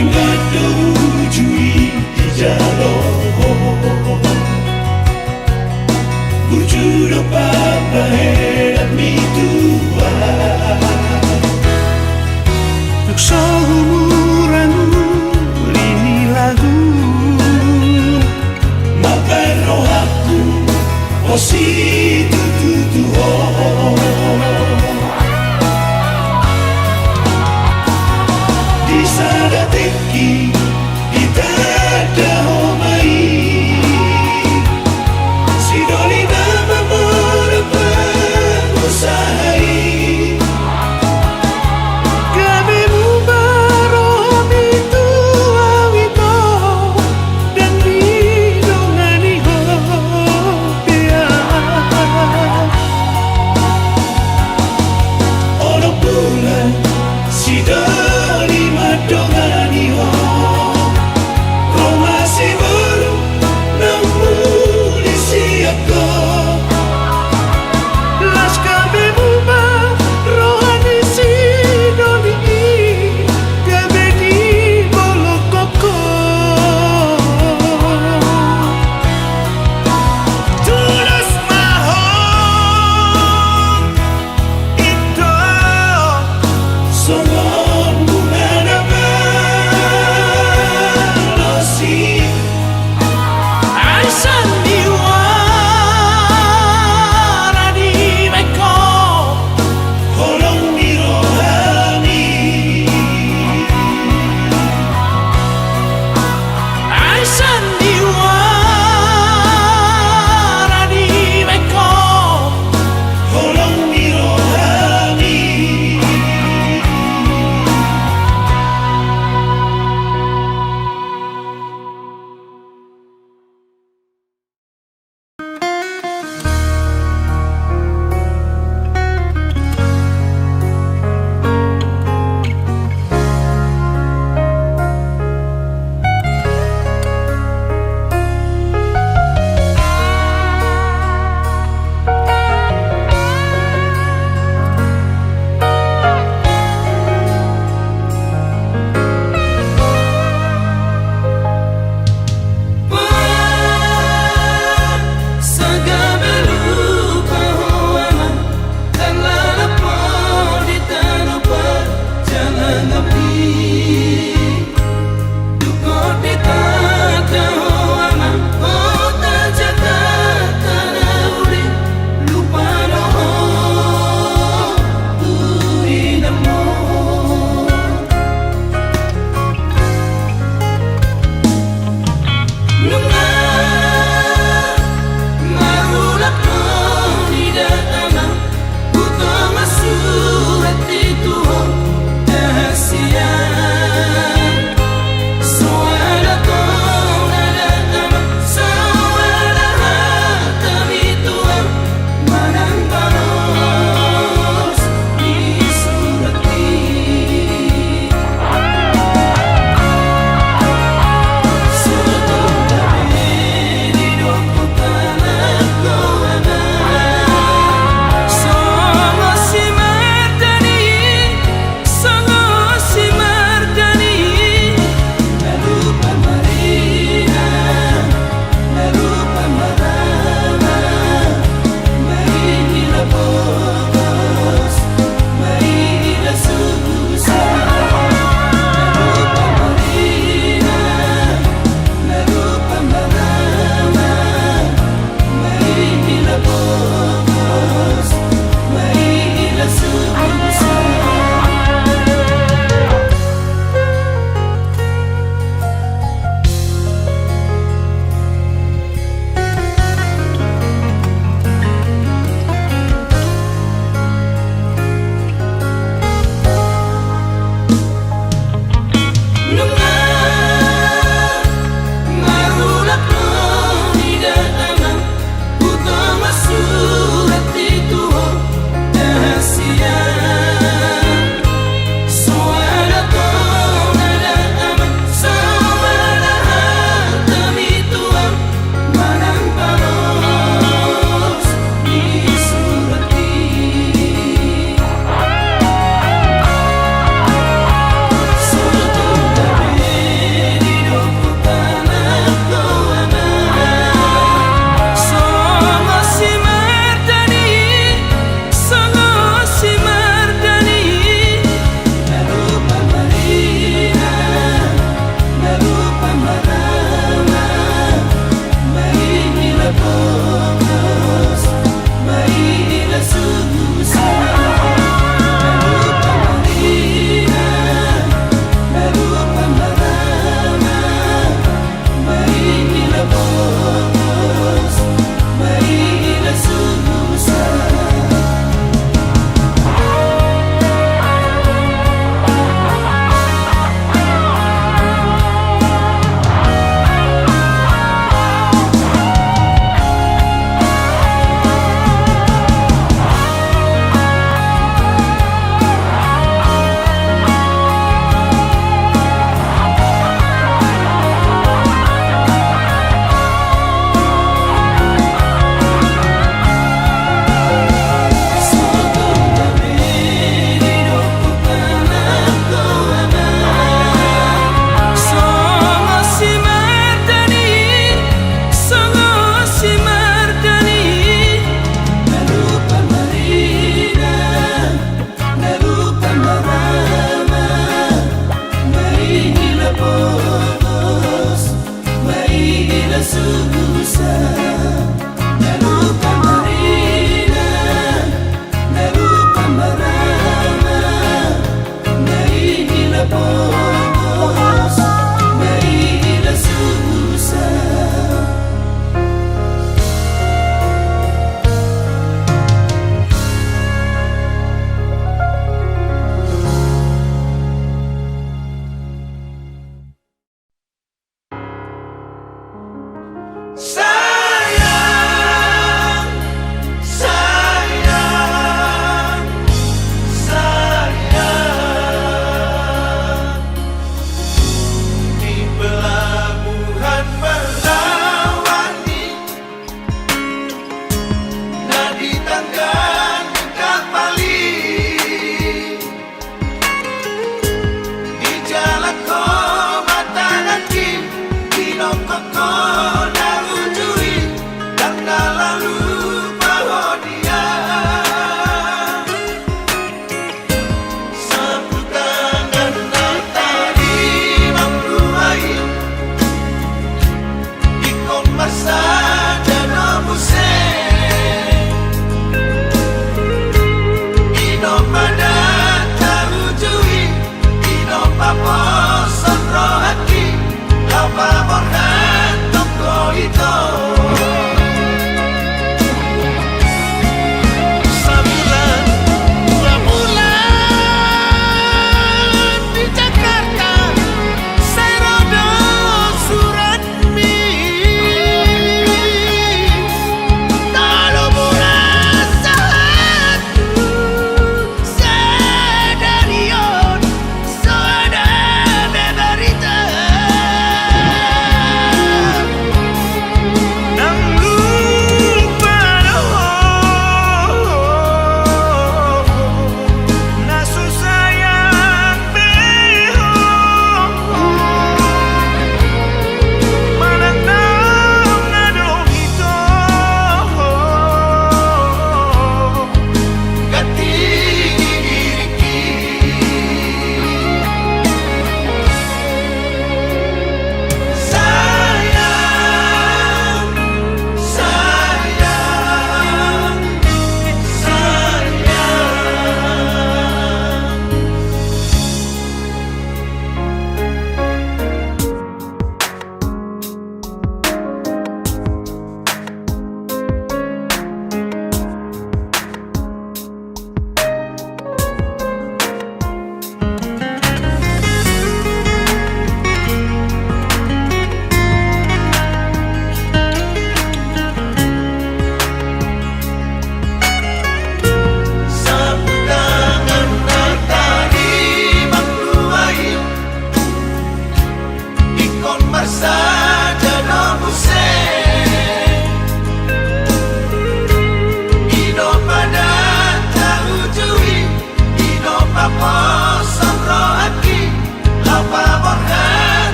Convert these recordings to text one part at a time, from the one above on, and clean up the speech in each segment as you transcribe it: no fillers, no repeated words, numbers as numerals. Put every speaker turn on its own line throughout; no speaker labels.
mengadujui di jalan Bujuro papaherap mi Tuhan
Nagsahumuran lini lagu
Mapero aku o si tututuho Di sada teki kita damai Si doli nama mora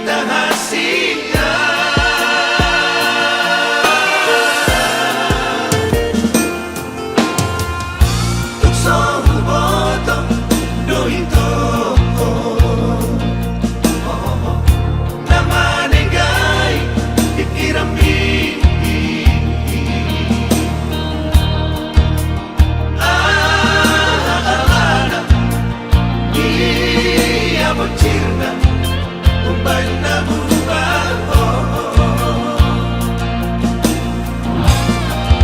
rahasia. Tuk sohu boto doito nama negai ikirami. Bocirna umbay na bubaho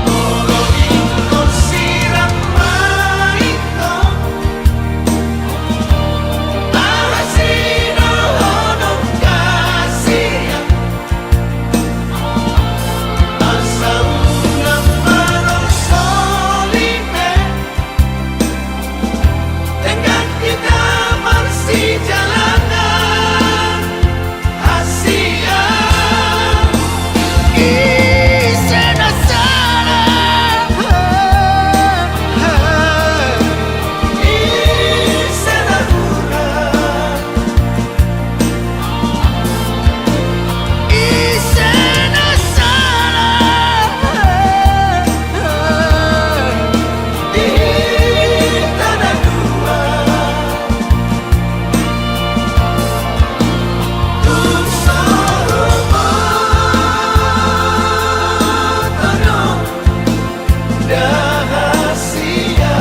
Oroin ko sirang maito Ahasino honong kasiya Asa unang marosolime Dengan kita marsi jalanan Asia Isena sana Isena hura Isena sana Di tanah dua Tuk sohu botono rahasia.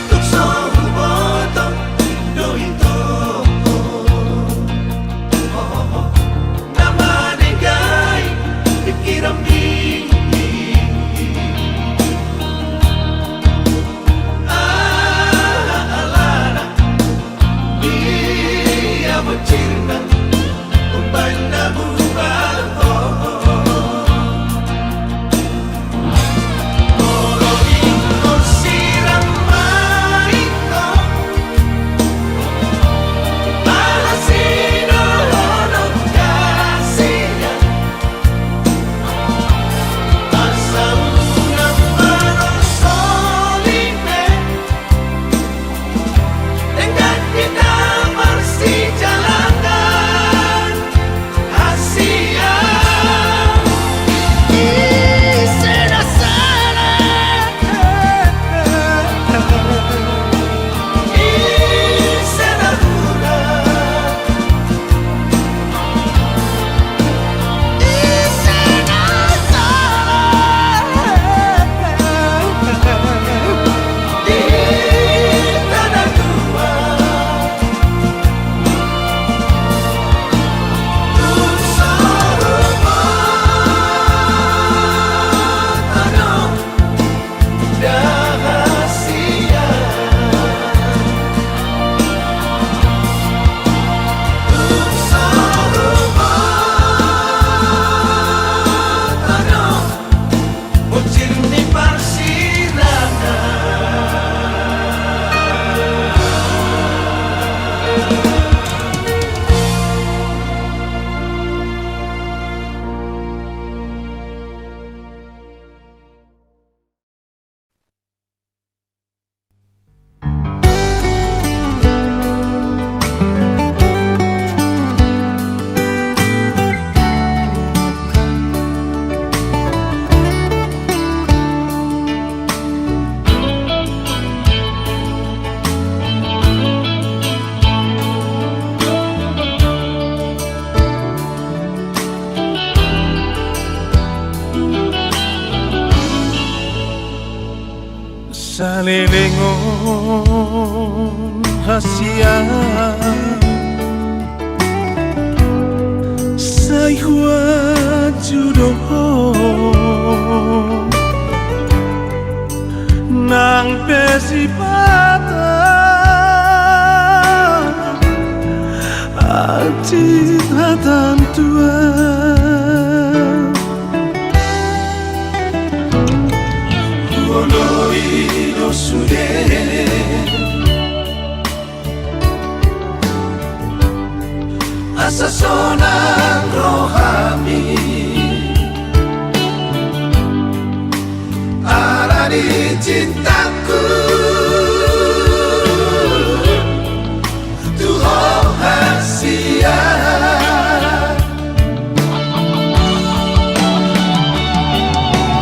Tuk sohu boto doito nama negai ikirami. Alana dia bocirna umbay na bubaho Oroin ko sirang maito Ahasino honong kasiya Asa unang marosolime Dengan kita marsi jalanan Asia Isena sana Isena hura Isena sana Di tanah dua Tuk sohu botono rahasia. Tuk sohu botono bocir ni parsirangan.
Salilingon hasia Sayhua judoho Nang pesipata hati hatan tua
Onoi no sude Asa sonang rohani Arani cintaku Tuhan hasia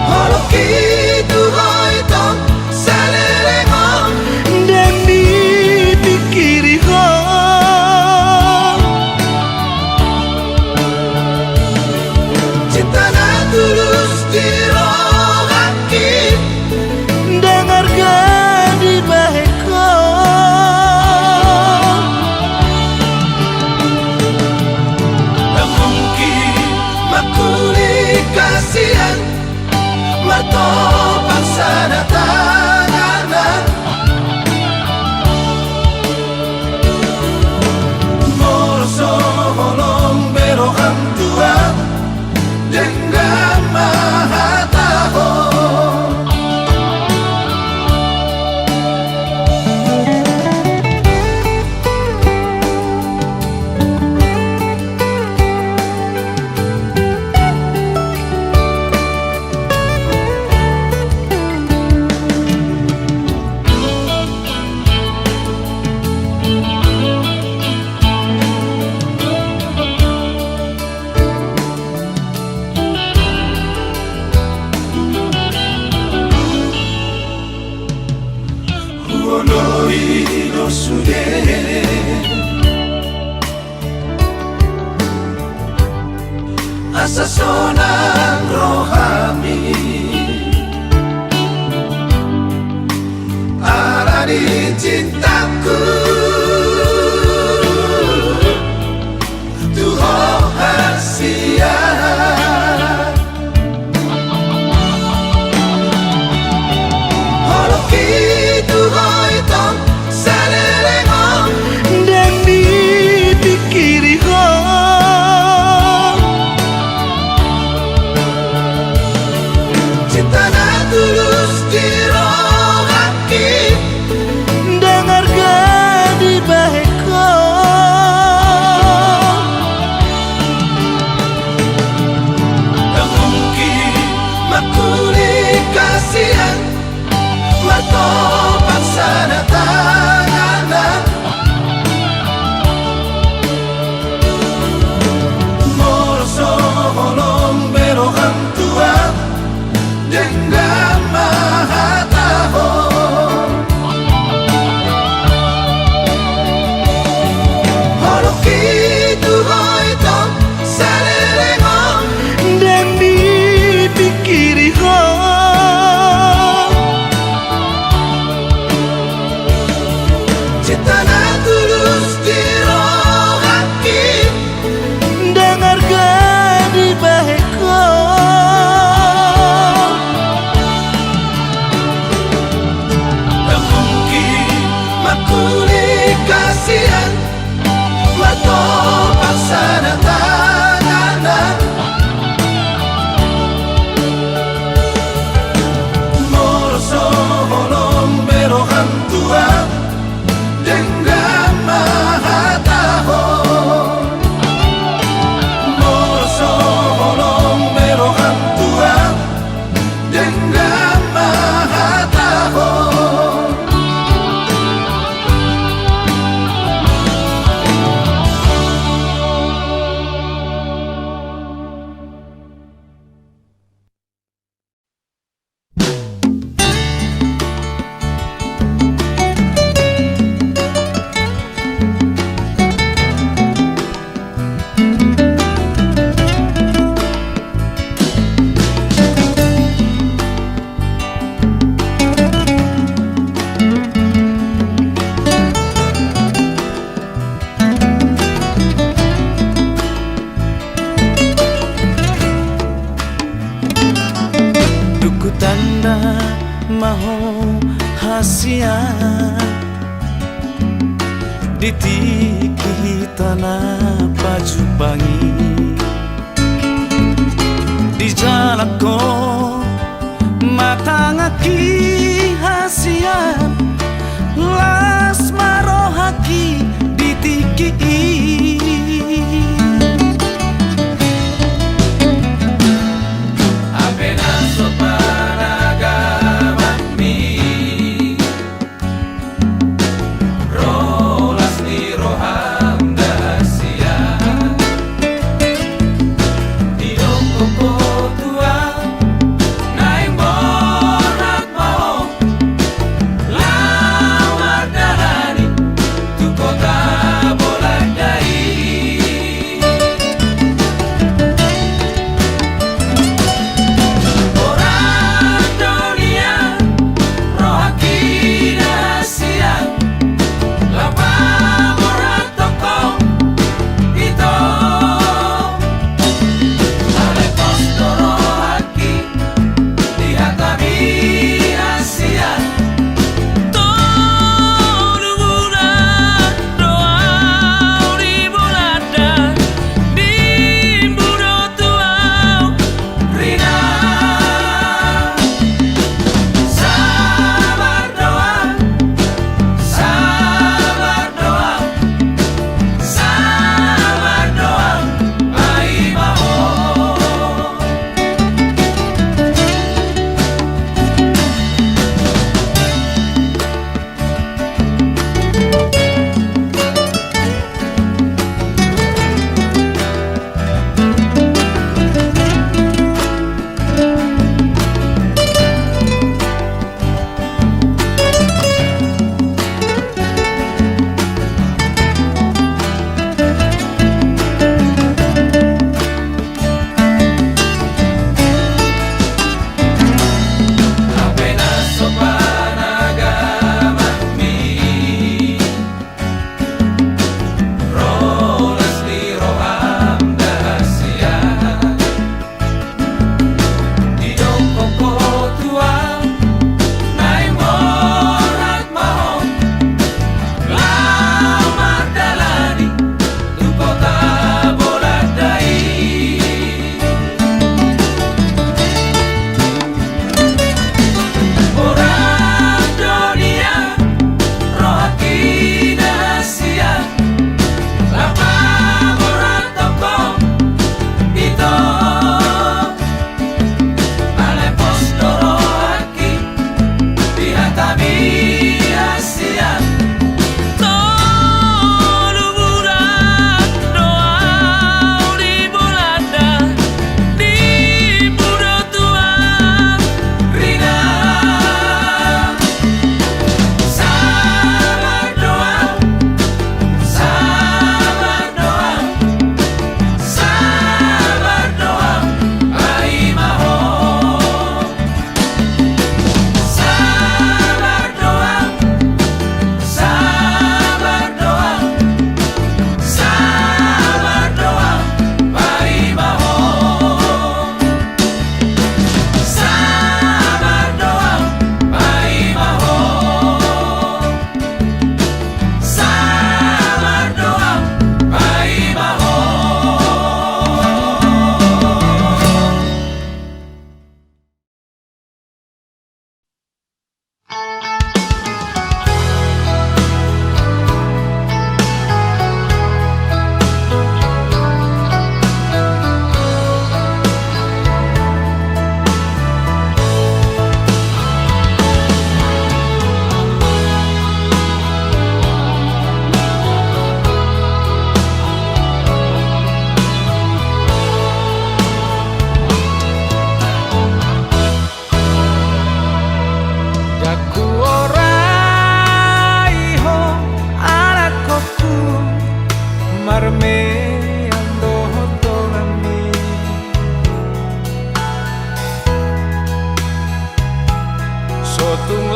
Holoki Tuhan itu Salelengong
dan dipikiri ho
Cinta na tulus di rohaki
dengarkan di baheko
Tak mungkin makuli kasihan Mato paksa na tanganan Moroso holong berohang tua Dengan mahataho Onoi no sude Asa sonang rohami Arani cintaku Tuhan hasia Holoki Tuhan itu Salelengong
dan dipikiri ho
Cinta na tulus di rohaki
dengarkan di baheko
Tak mungkin makuli kasihan Mato paksa na tanganan Moroso holong berohang tua Dengan mahataho Holoki Tuhan itu Salelengong
dan dipikiri ho
Cinta na tulus di rohaki
dengarkan di baheko
Tak mungkin makuli kasihan Mato paksa na tanganan Moroso holong berohang tua Dengan mahataho Moroso holong berohang tua Dengan mahataho
maho hasia di tiki tanah baju bangi di jalanku mata ngaki hasian las marohaki di tiki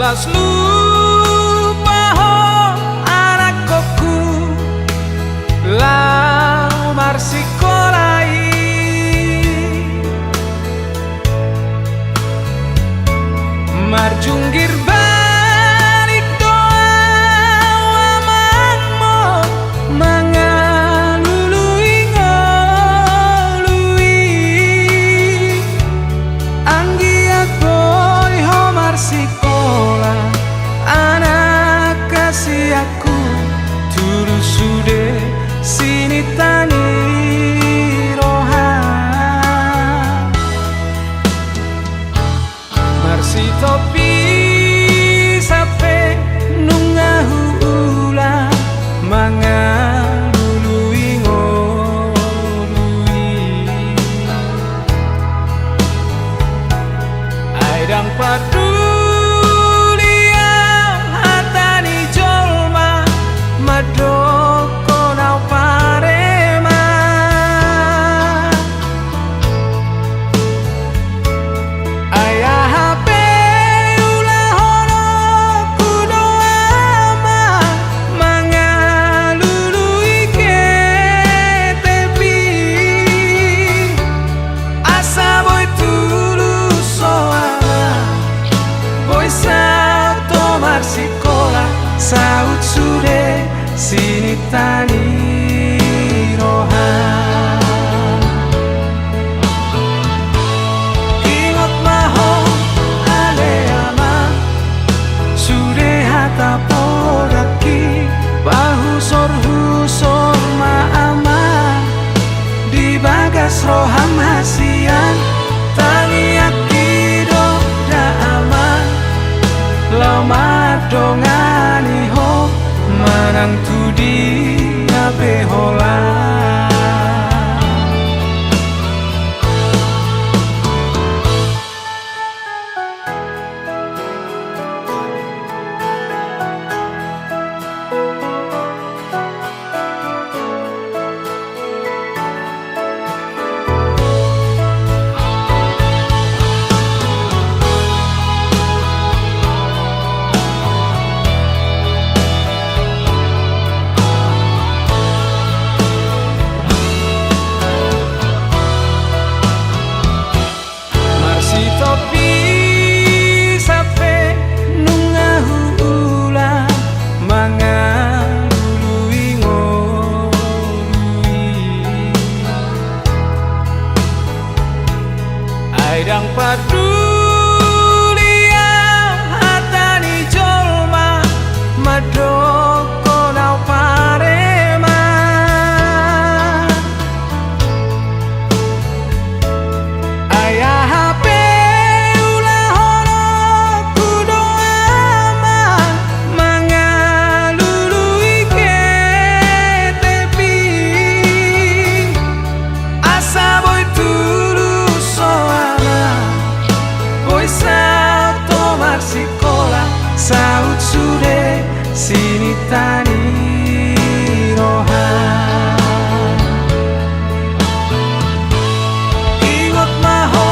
Las lupaho anakku lamar sikolai marjunggir balik doa amangmo marsikola saut sude sini tani rohan ingot maho ale ama sude hata podaki bahu sor ma ama di bagas roham hasian tangi akido da aman lama dongani ho manang tudi ape hola Aidang padulia hatani jolma madoko nau parema ayah hape ulah horo kudo ama mangalului ke tepi asa boy tulus soana boy salto marsikola saut sude sini tani rohan ingot maho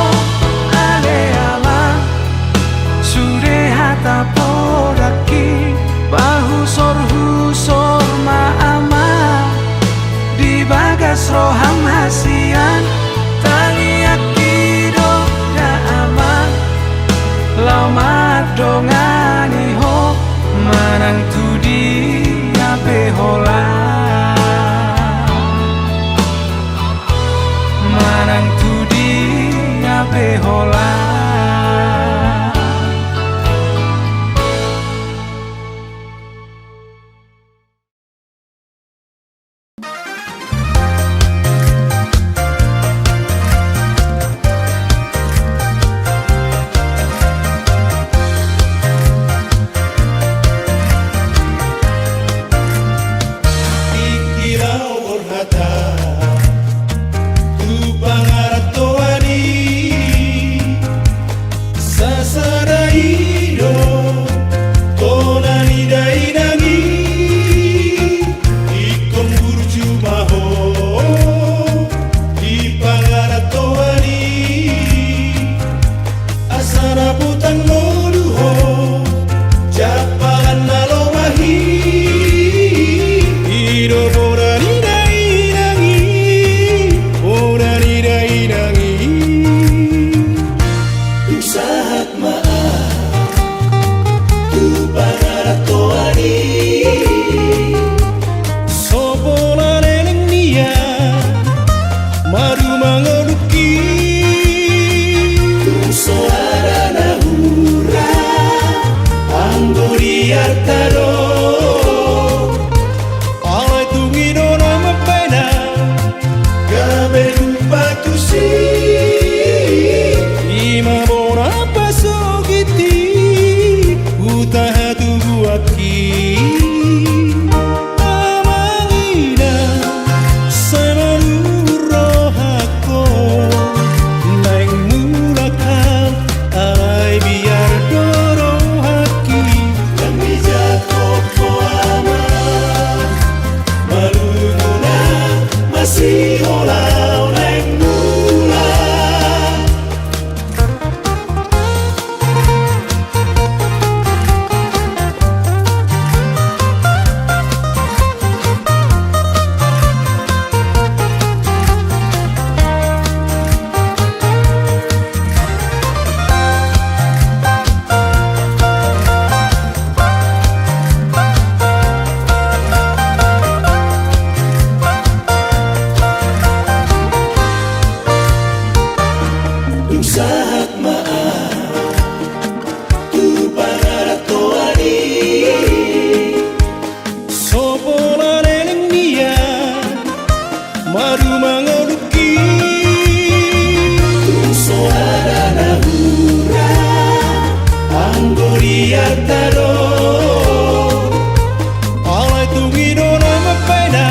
ale ama sude hata podaki bahu sor ma ama di bagas roham hasian tangi akido da aman lama dongani ho manang tudi
Orientaro Oleh tungido nama pena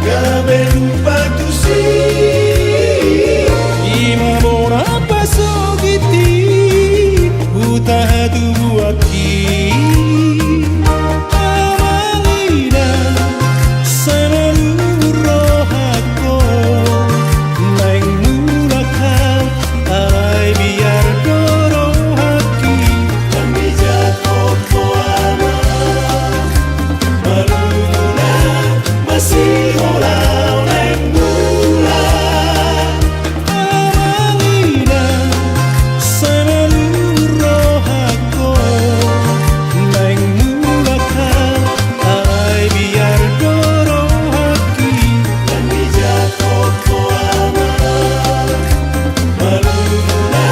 Gabe lupa tusi Ima bona pasogiti Utaha tubuh aki Amalina Seluruh rohaku Neng mulakan Alai biar dorong hati Kami jatuh kuama Maluna masih olah neng mula Amalina Seluruh rohaku Neng mulakan Alai biar dorong hati Kami jatuh kuama Maluna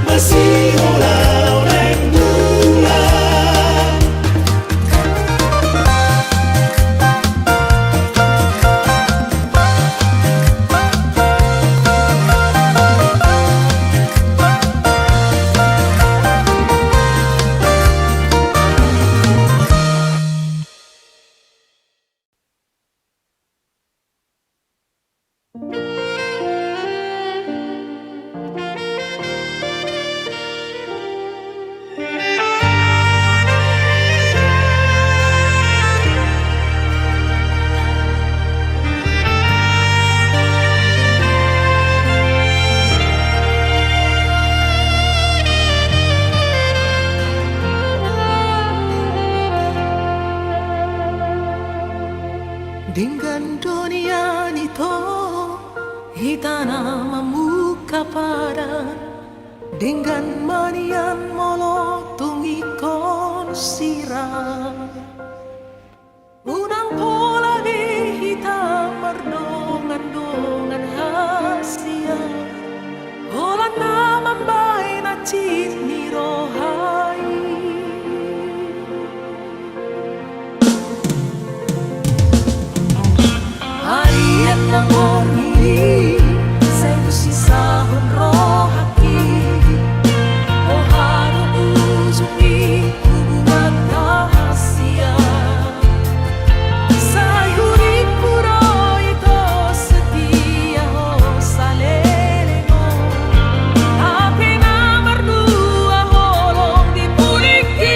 masih olah neng mula
Dengan dunia itu kita namamu kapadan dengan manian molotungi konsira unang pola di hitam merdongan hasia hola naman bay na cit ni rohai harian ng orhiri sa sisahon rohaki o haro uzumi hubungan rahasia sa yurik puro ito setia ho saleleno api na merdua holong dipuliki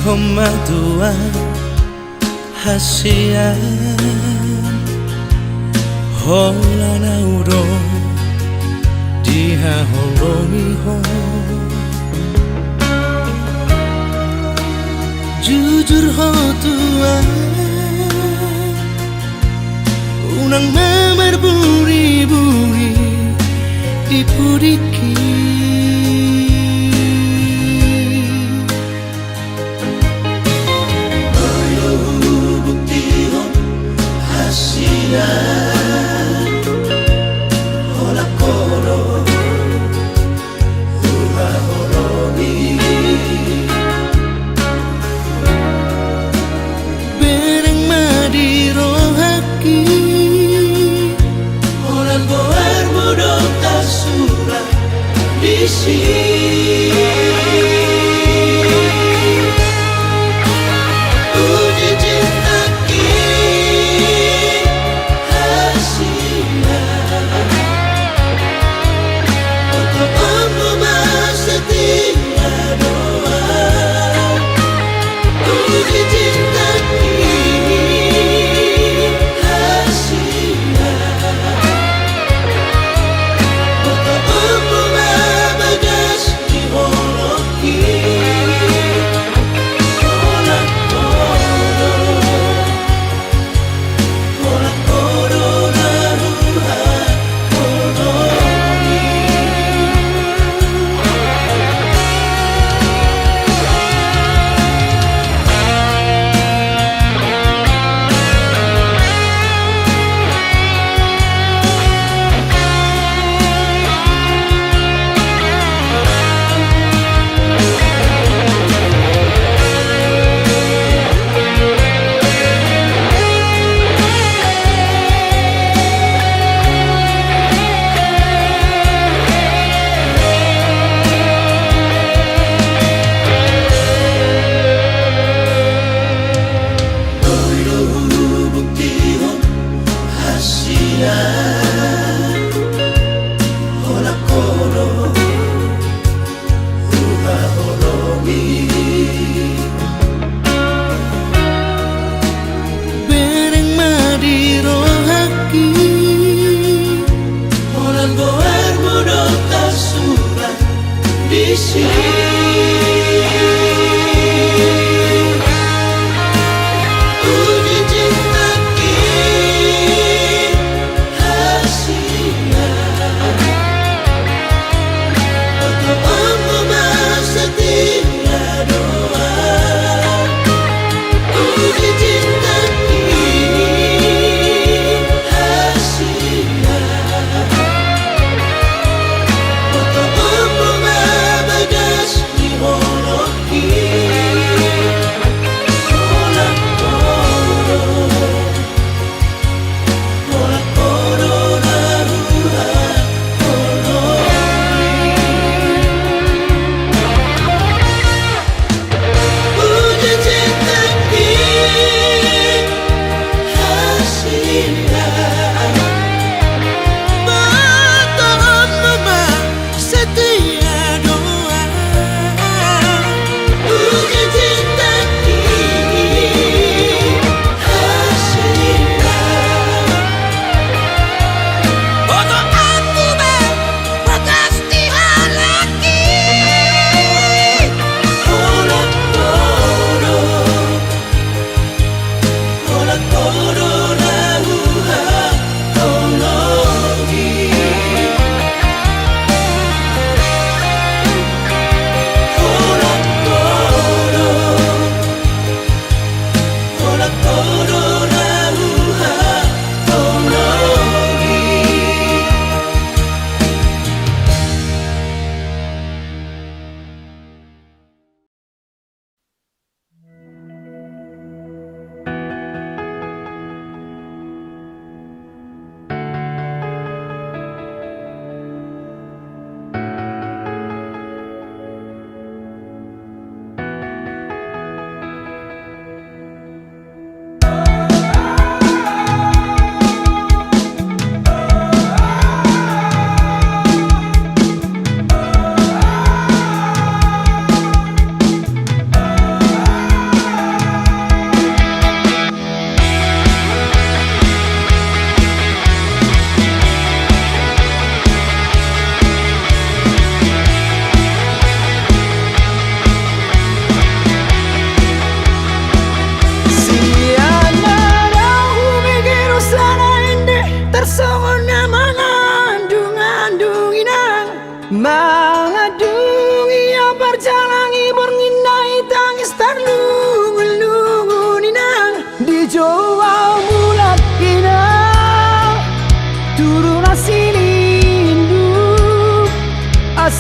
hommatua hasian hola nauro diha holomi ho jujur ho tua unang memar buri-buri di puriki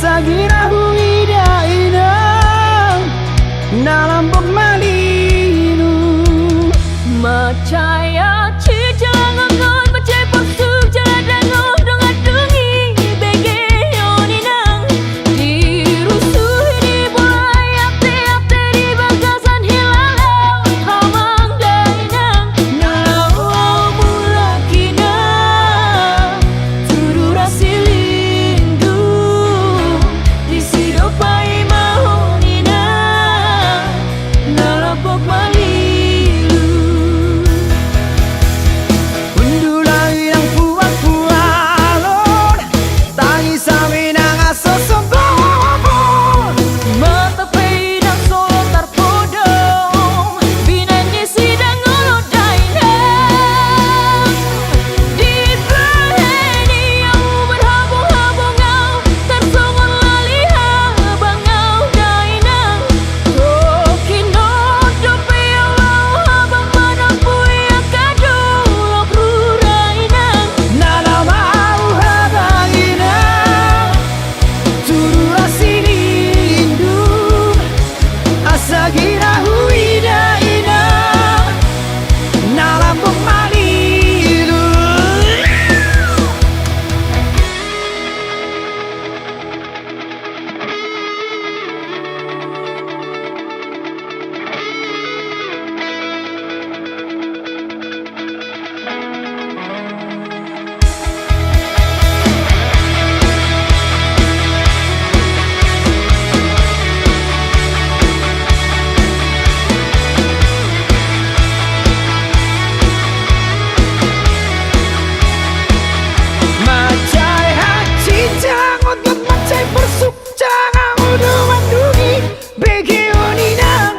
asagira huida inang nalambok malinu
Macaya cijangangon macai pasuk jadangon dongat dungi bege yoninang dirusuh di bola ate di bagasan hilalau hamang dainang nalau mulakina turu rasilindu di sidopai mahonina nalapok malilu
undulai ang puwag-puwalon tangis amin ang asosobon
mata pedang solo terpodong binani sidang ngolot dainang di baheni yang berhabung-habungau tersongon laliha bangau dainang tokino dope Allah habang manampu yang kadulok rurainang
nalamau habang inang turu rasilindu asagira huida inang nalambok malilu macai hati jangan gak macai bersuk jangan udah mandungi begi oninang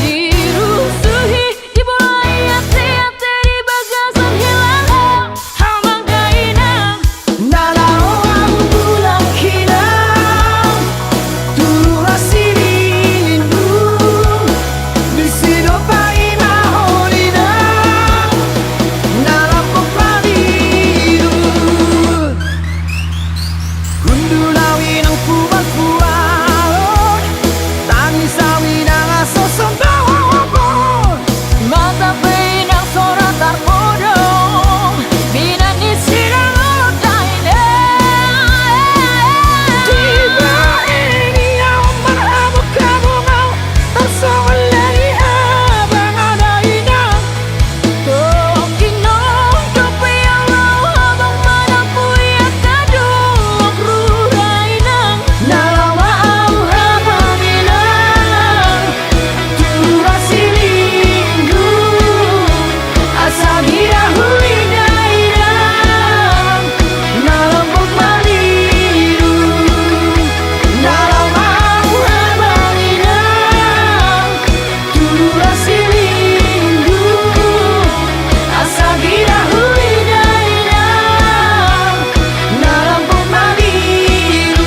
dirusuhi di bola ate di bagasan hilalau hamang dainang
nalau aku bulan hilang turu rasilindu di sidopai mahoninang nalambok malilu Gundulawi ng puwag-puwalon tangis awi ng asosondawon
mata pedang solo terpodong binani sidang ngolot dainang
di baheni yang berhabung-habungau tersongon dari abang ada inang
tokino dope Allah habang manampu yang kadulok rurainang
nalamau habang inang turu rasilindu asagira huida inang nalambok malilu nalamau habang inang turu rasilindu asagira huida inang nalambok malilu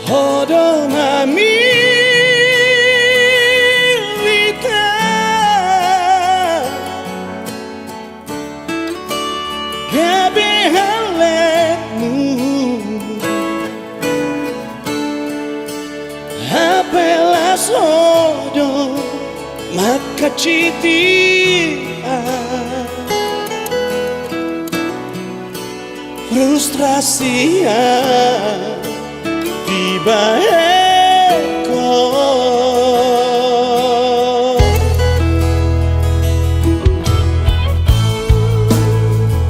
Hodong amilita gabe haletmu apelas hodong maka citia frustrasia tiba eko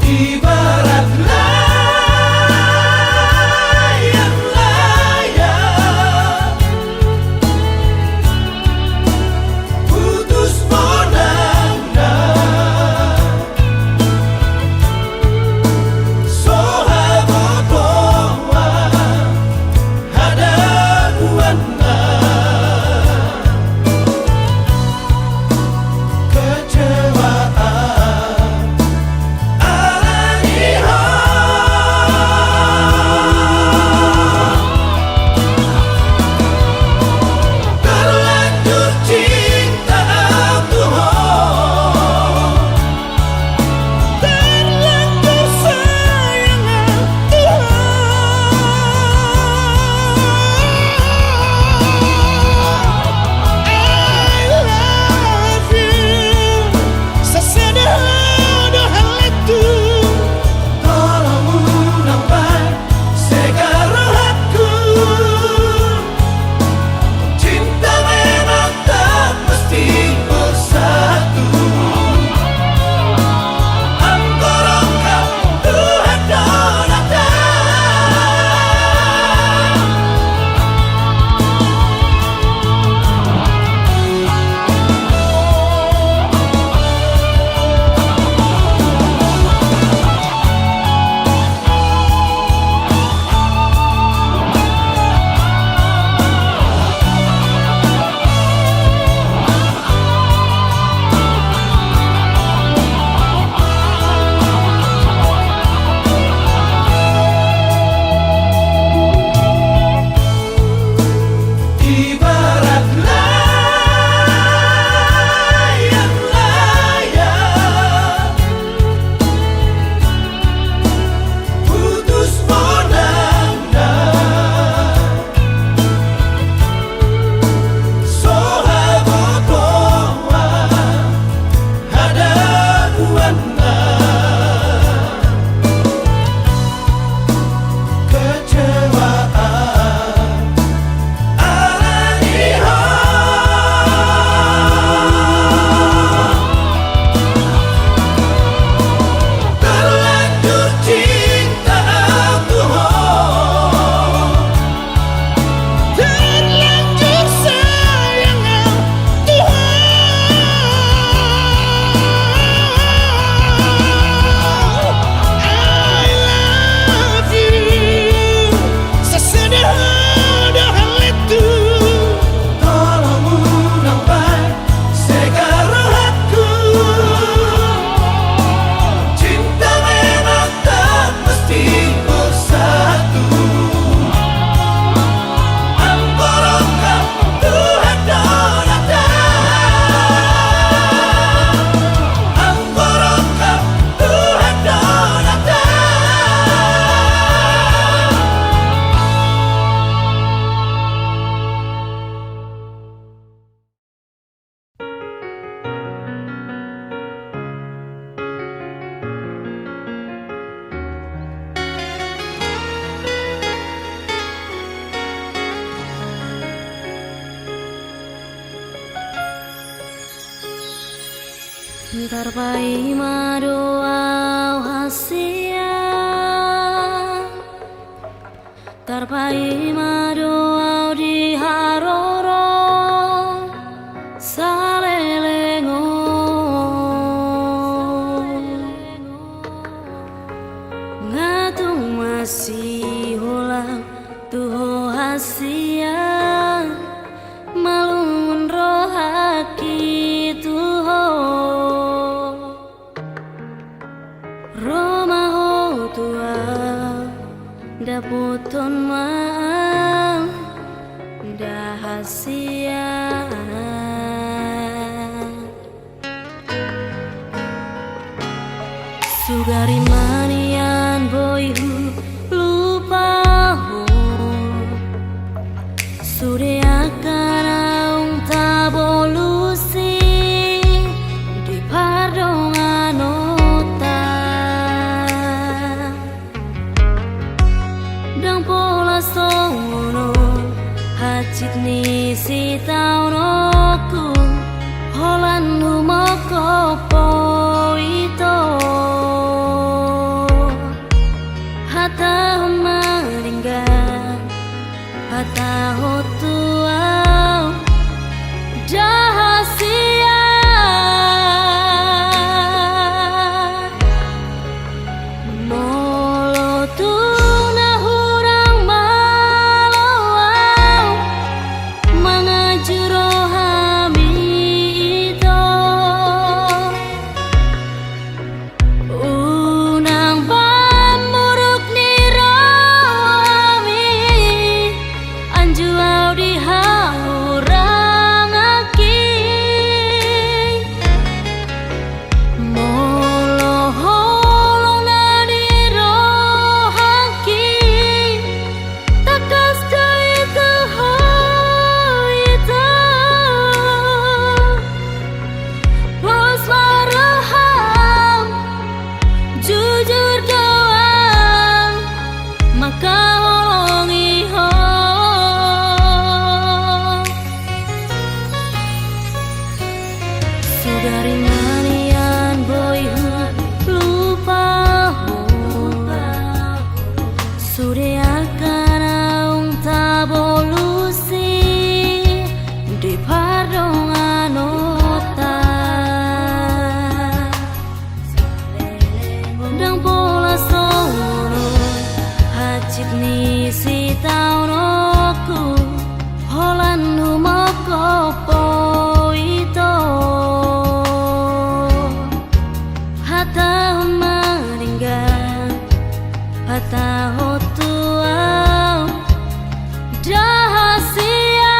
ibarat layang-layang putus bonang-nang soha bodoh ada
Tarpai madoa hasia, tarpai madoa di haroro salelengo, ngatung masih ulang tuh hasia, malun rohaki tuho. Roma ho tua daputon maang dahasia, sugari manian boyhu lupa ho sude akan aung tabolusi di pardongan ota dang pola songono hacit ni si taunoku holan humoko poito hata maringgan hata hotua jahasia, molo tuna hurang malau mangajuro hami ito unang pamuruk ni roami anjuau di haurang aki molo holong na di rohaki takas jai itu bos maraham jujur doang maka holongi ho sugari manian boyhu lupa ho sude akan aung tabolusi di pardongan ota dang pola songono hacit ni si taunoku holan humoko poito hata maringgan hata hotua jahasia.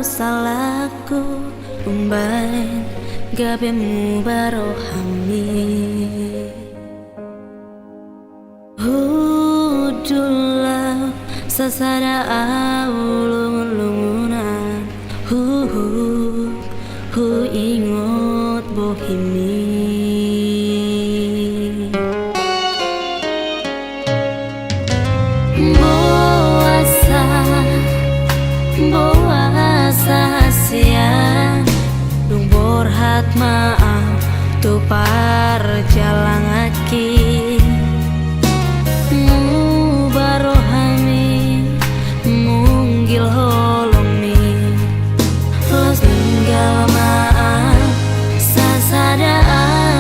salahku umbain gabemu barohami Hudulah sasada aulung-lungunan Hu ingot bohimi Boasa siang dung borhat maaf tu parjalang aki mu barohami munggil holomi los tinggal maaf sasadaan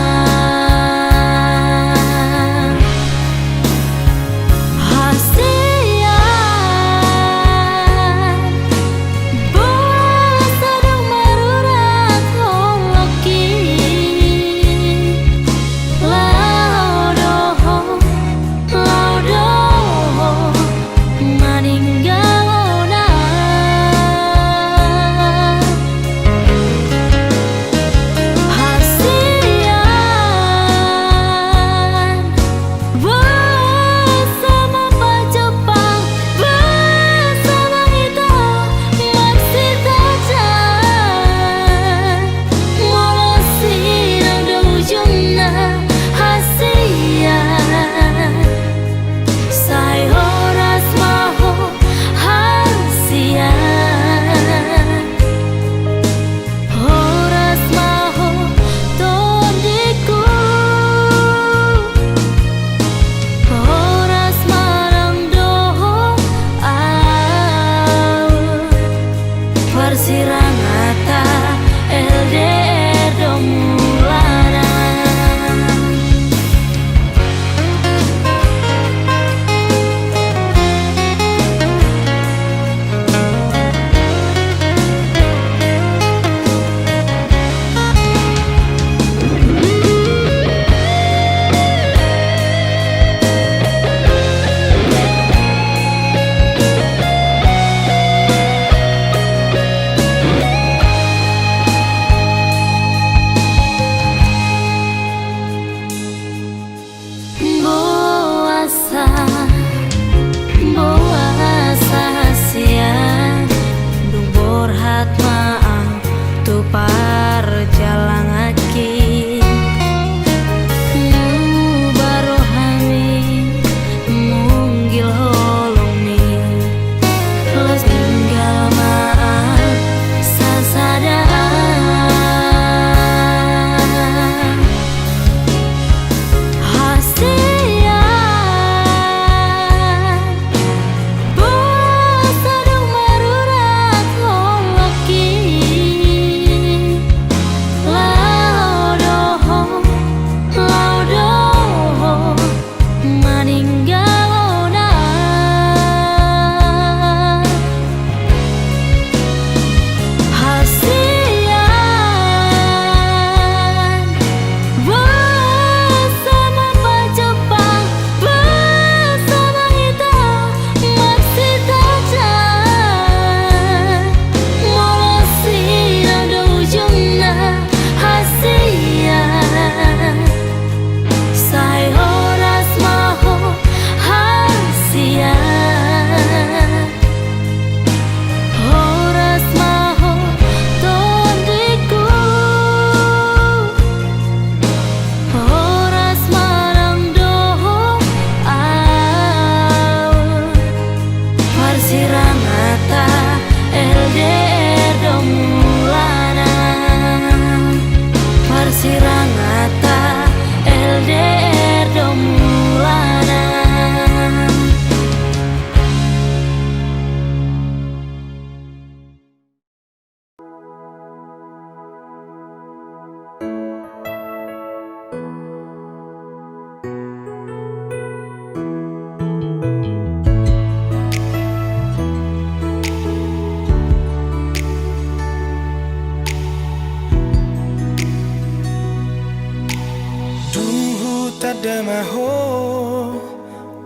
damaho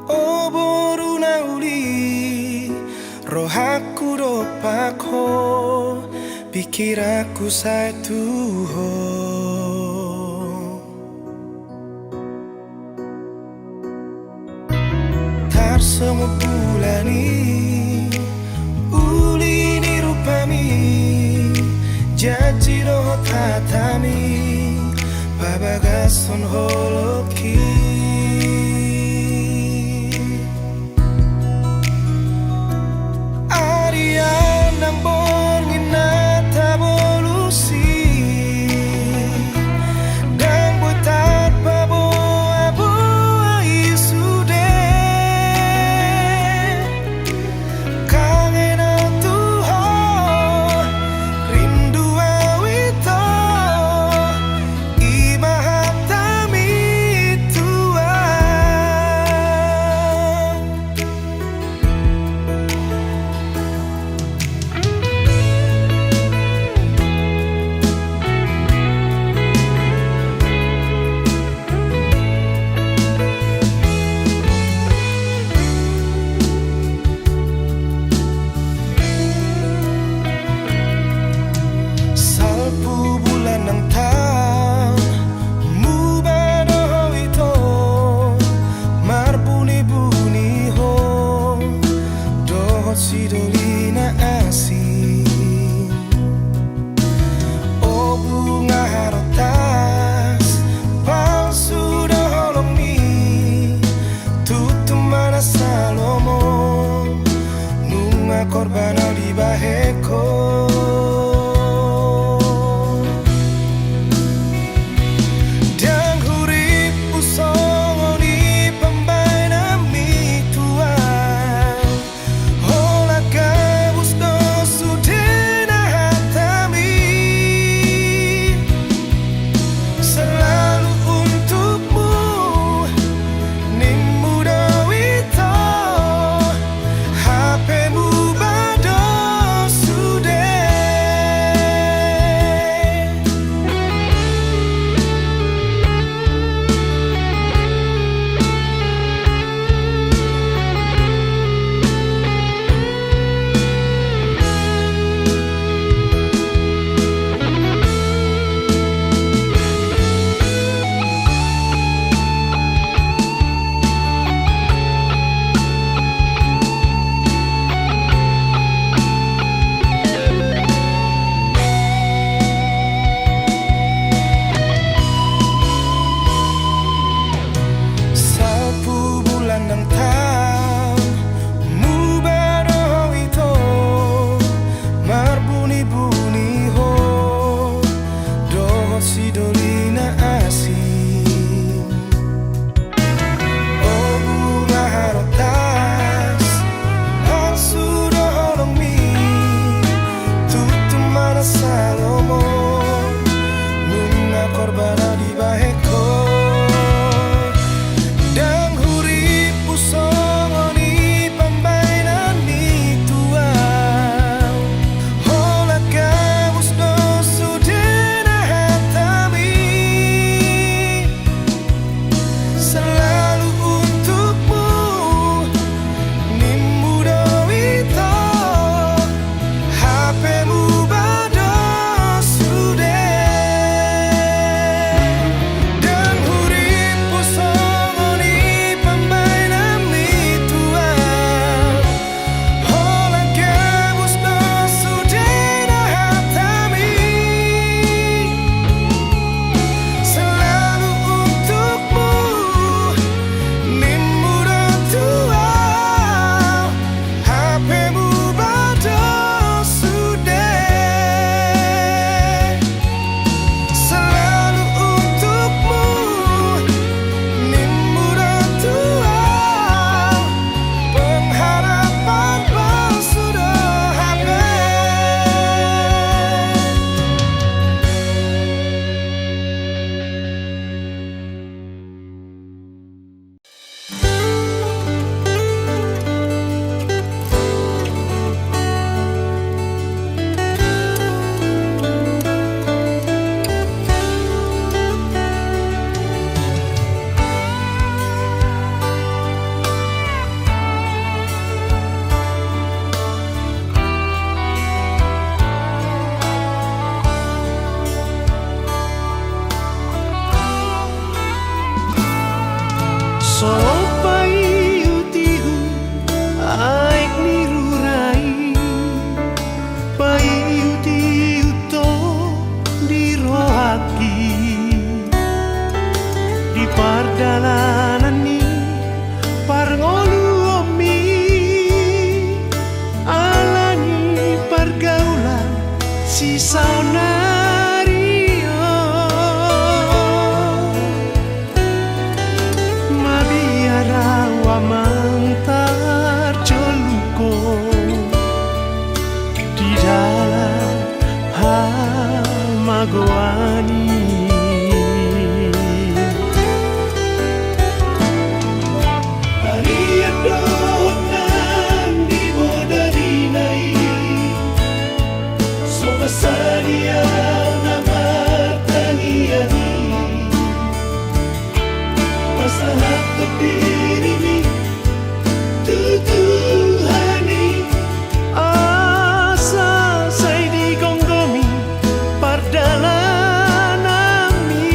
oboru nauli rohaku do pakho pikir aku satu ho tar semua bulani uli ni rupami janji roh tatami babagason holoki si saunario mabiara wa mantar joluko di dalam hamagoani Sadia nama tangiani masalah terdiri tutuhani asa saya digonggomi pardalanami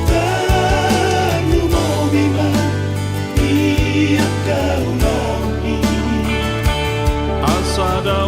tanu mau bima iya kau nami asada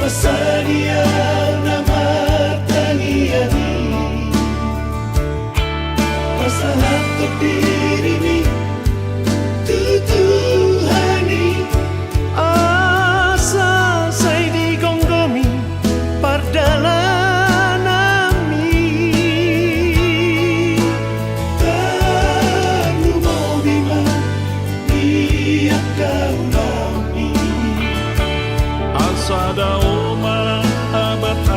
Sadia nama tangiani masalah terdiri tutuhani asa saya digonggomi pardalanami tanu mau bima iya kau nami asada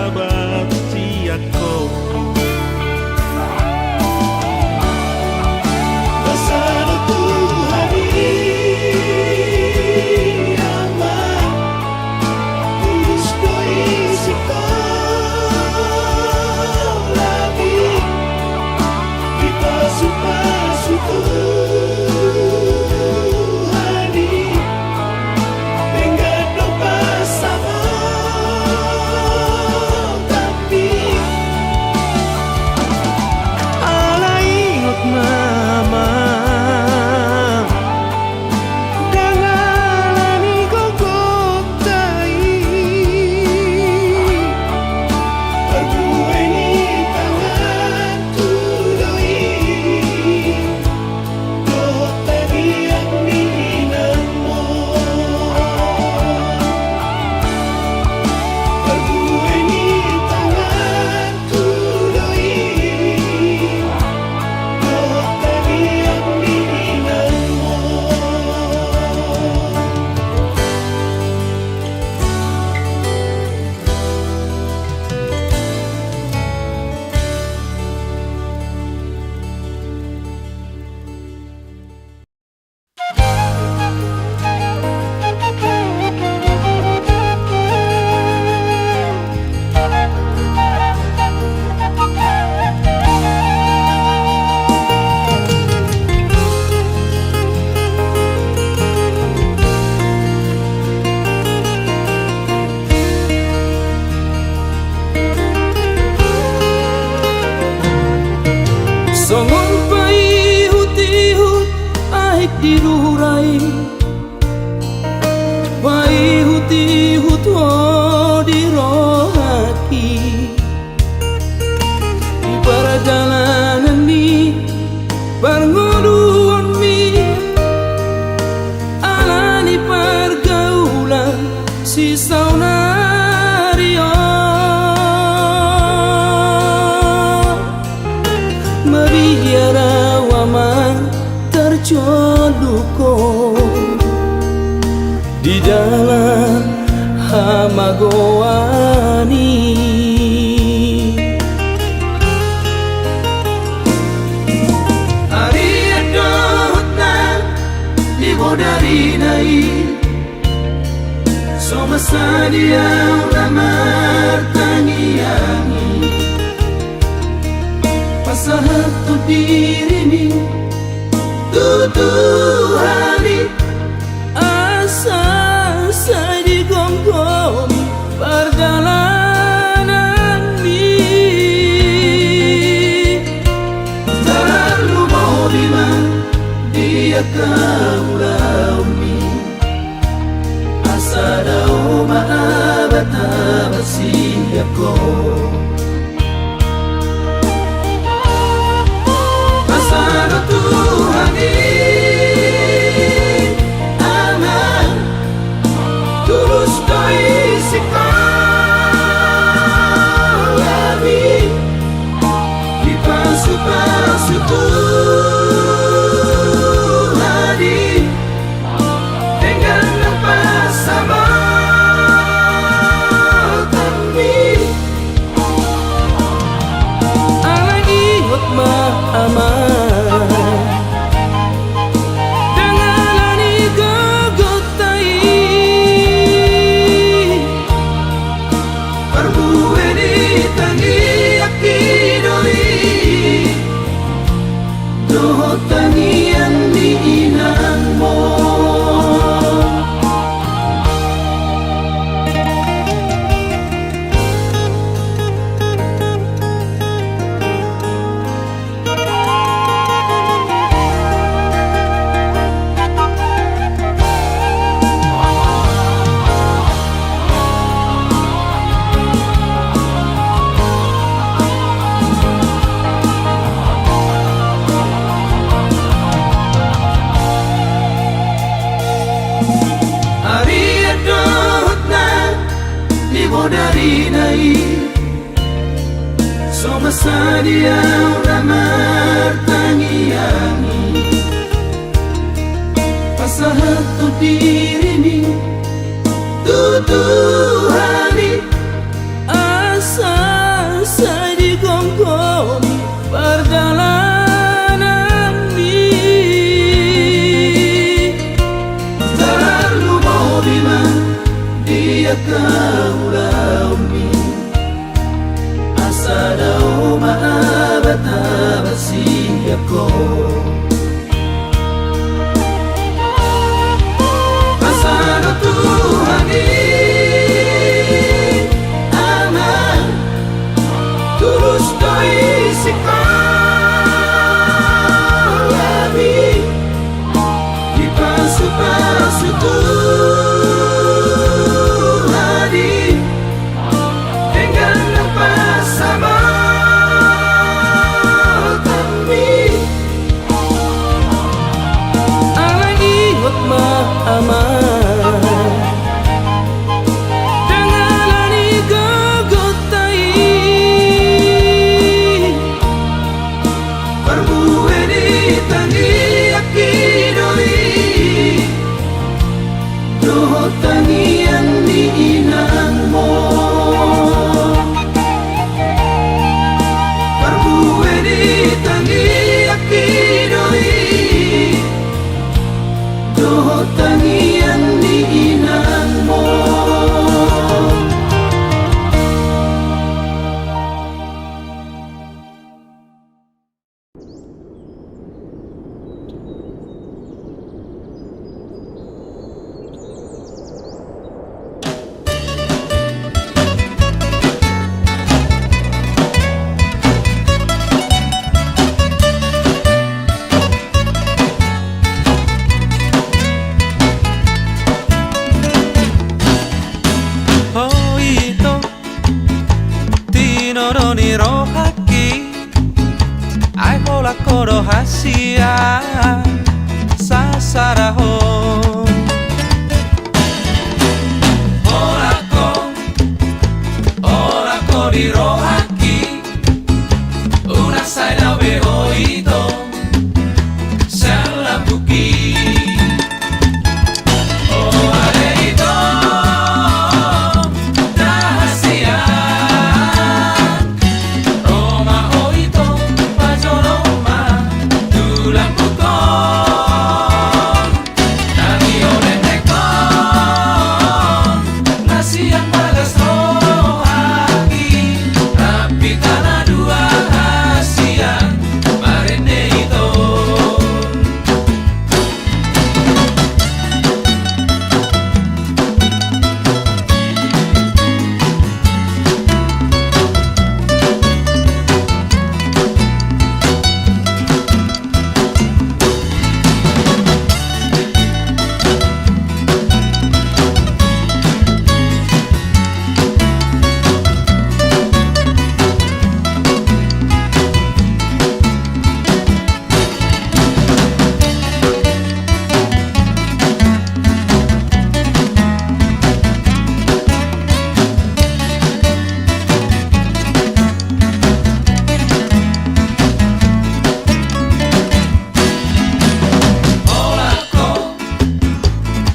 abad tiako Basara Tuhani Ama Tulus doi sekolami Kita supasu Tuhani Dengan doa sama
Songon pai dirurai Wai huti huto dirohaki di perjalanan ni Barngoduan mi alani pergaulan si saunario Mabiara waman tercoluko di jalan Hamagoani Ari adotna dari nai Soma sadia ramar tangiangi Pasahat tu diri ni Tuduhani asa saya digomgom perjalanan ini terlalu mau biman dia kaulaumi asa dao maabata basiako pasado Tuhan tulus doi sekalami di pasu-pasu Tuhani dengan nafas sama kami anak ihut ma'aman Tangian di inangmu dari nai Soma sadia ramar tangiangi Pasahat tu diri ni Tuduhani asa saya digomgom perjalanan ini terlalu mau biman dia kaulaumi asa dao maabata basiako pasado Tuhani aman tulus doi sekalami di pasu-pasu dengan nafas sama kami anak ihut ma'aman dengan ani gogotai perbuwe di tangi akidoi doho tangian di inangmu perbuwe di tangi akidoi doho tangian olako rahasia sasaraho. Olako di rohaki una saida behoito salabuki. Oh aleito rahasia Roma oito pajoroma tulang pukon nani oleh tekon nasian bagas rohaki rapi tanah dua hasian marende itu.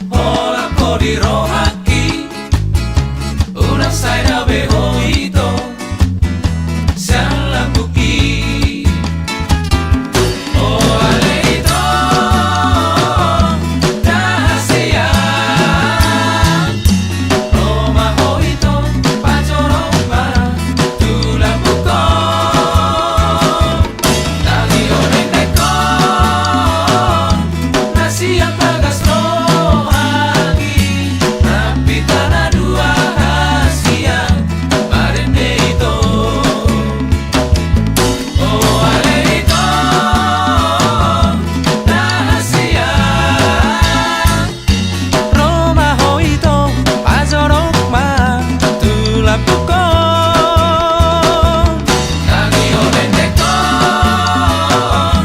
Olako di rohaki una saida behoito salabuki. Oh aleito rahasia Roma oito pajoroma tulang pukon nani oleh tekon nasian bagas rohaki rapi tanah dua hasian marende itu. Oh aleito rahasia Roma oito pajoroma tulang pukon nani oleh tekon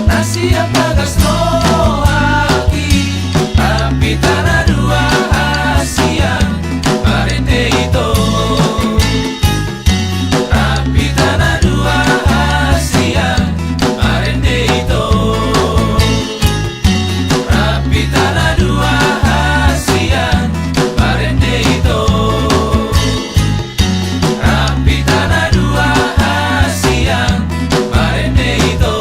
nasian bagas rohaki rapi tanah dua hasian marende itu. Rapi tanah dua hasian marende itu. Rapi tanah dua hasian marende itu. Rapi tanah dua hasian marende itu.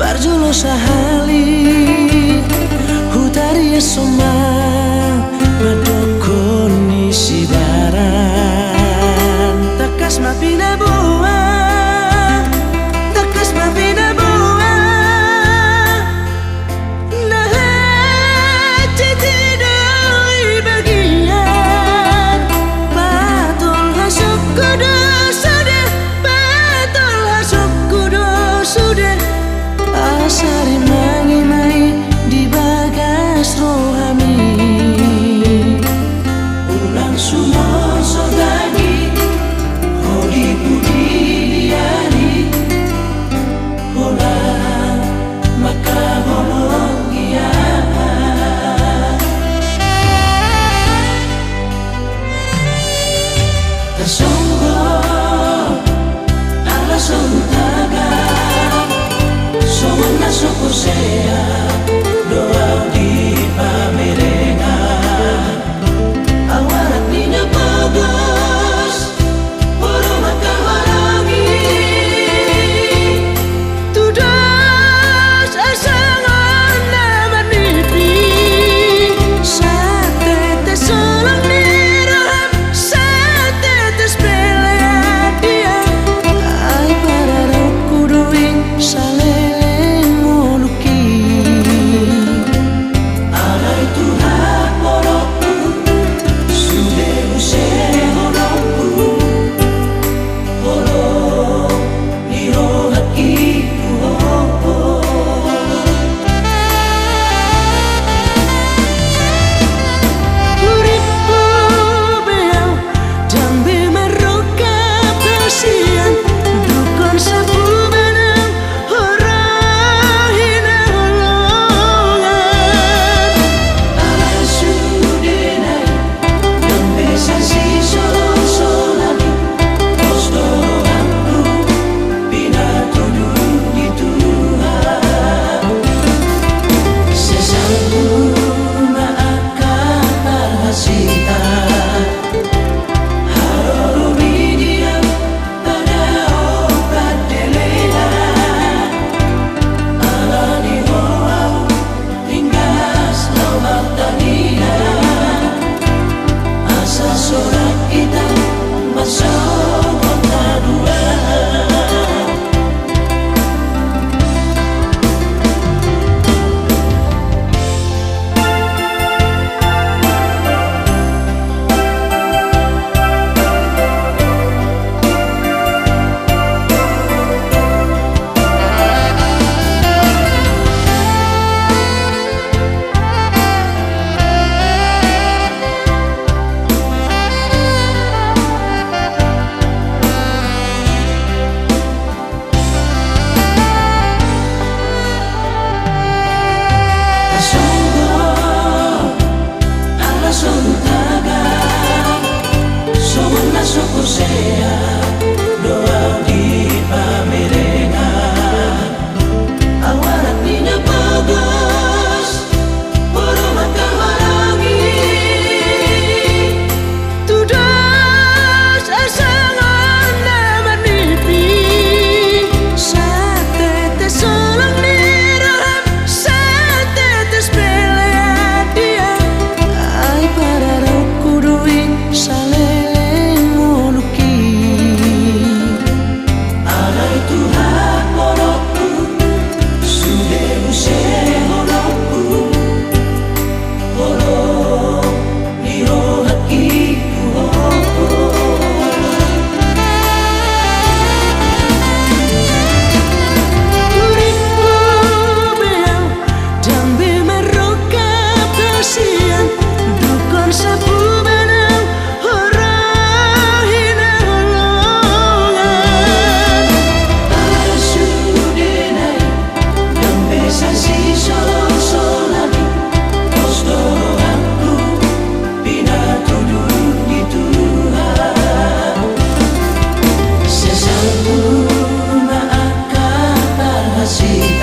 Parjolo sahali hutari soma madokoni sidaran takas mapina boa takas mapina boa nah tidak bagian batul hasuk kudu sudah batul hasuk kudu sudah asari mangimai di bagas rohami ulang sumon sodani holi budi diari hola maka holong iya tersungguh ala sungtaga sea doa di pamerengan awarat nina bagas poro makaharangi
tudas asangan naman nipi sa tetes solang nirahap sa tetes pelea dia ay pararaw kuduing sa leleng muluki
alay Tuhan morokku sude useho nongku holo nirohakiku
Uripku beau dambe maroka pasian dukon sapu benang ora hina holongan
alay sudenai dambe sasi solong-solani postoroanku pinatudung di Tuhan sesangku maafkan terhasita haroro bidiam pada obat delena alani hoau tinggas lawak tanina asa sorak kita masuk kota dua sea doa di pamerengan awarat nina bagas poro makaharangi
tudas asangan naman nipi sa tetes solang nirahap sa tetes pelea dia ay pararaw kuduing sa leleng muluki
alay Tuhan morokku sude useho nongku holo nirohakiku
Uripku beau dambe maroka pasian dukon sapu benang ora hina holongan
alay sudenai dambe sasi solong-solani postoroanku pinatudung di Tuhan sesangku maafkan terhasita